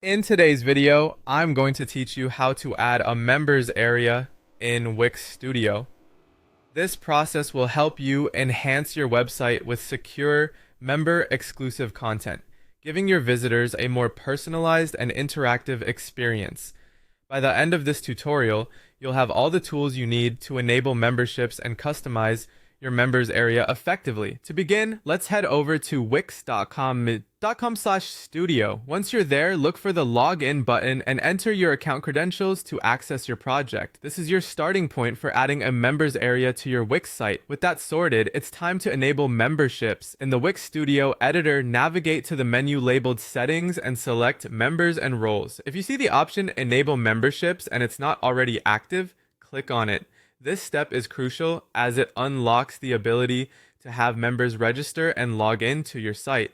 In today's video, I'm going to teach you how to add a members area in Wix Studio. This process will help you enhance your website with secure, member-exclusive content, giving your visitors a more personalized and interactive experience. By the end of this tutorial, you'll have all the tools you need to enable memberships and customize your members area effectively. To begin, let's head over to wix.com/studio. Once you're there, look for the login button and enter your account credentials to access your project. This is your starting point for adding a members area to your Wix site. With that sorted, it's time to enable memberships. In the Wix Studio editor, navigate to the menu labeled Settings and select Members and Roles. If you see the option Enable Memberships and it's not already active, click on it. This step is crucial as it unlocks the ability to have members register and log in to your site.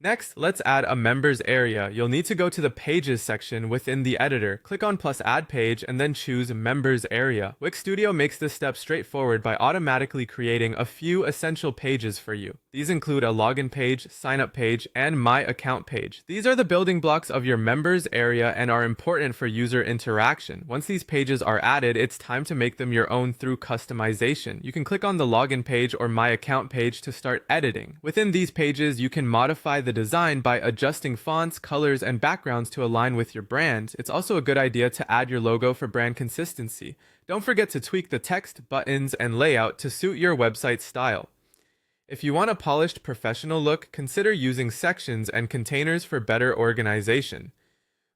Next, let's add a members area. You'll need to go to the Pages section within the editor. Click on plus Add Page and then choose Members Area. Wix Studio makes this step straightforward by automatically creating a few essential pages for you. These include a login page, sign up page, and My Account page. These are the building blocks of your members area and are important for user interaction. Once these pages are added, it's time to make them your own through customization. You can click on the login page or My Account page to start editing. Within these pages, you can modify the design by adjusting fonts, colors, and backgrounds to align with your brand. It's also a good idea to add your logo for brand consistency. Don't forget to tweak the text, buttons, and layout to suit your website style. If you want a polished professional look, consider using sections and containers for better organization.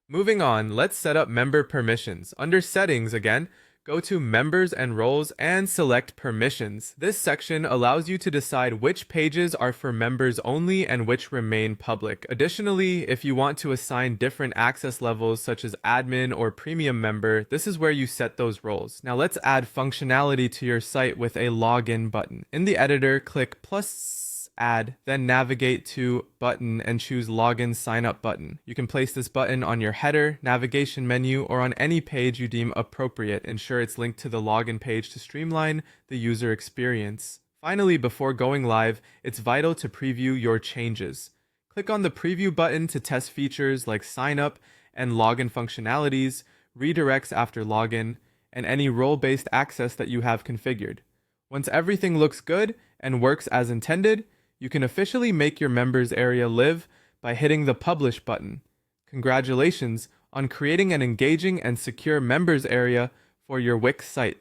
Moving on, let's set up member permissions. Under Settings again, go to Members and Roles and select Permissions. This section allows you to decide which pages are for members only and which remain public. Additionally, if you want to assign different access levels such as admin or premium member, this is where you set those roles. Now let's add functionality to your site with a login button. In the editor, click plus Add, then navigate to Button and choose Login Sign Up button. You can place this button on your header, navigation menu, or on any page you deem appropriate. Ensure it's linked to the login page to streamline the user experience. Finally, before going live, it's vital to preview your changes. Click on the Preview button to test features like sign up and login functionalities, redirects after login, and any role-based access that you have configured. Once everything looks good and works as intended, you can officially make your members area live by hitting the Publish button. Congratulations on creating an engaging and secure members area for your Wix site.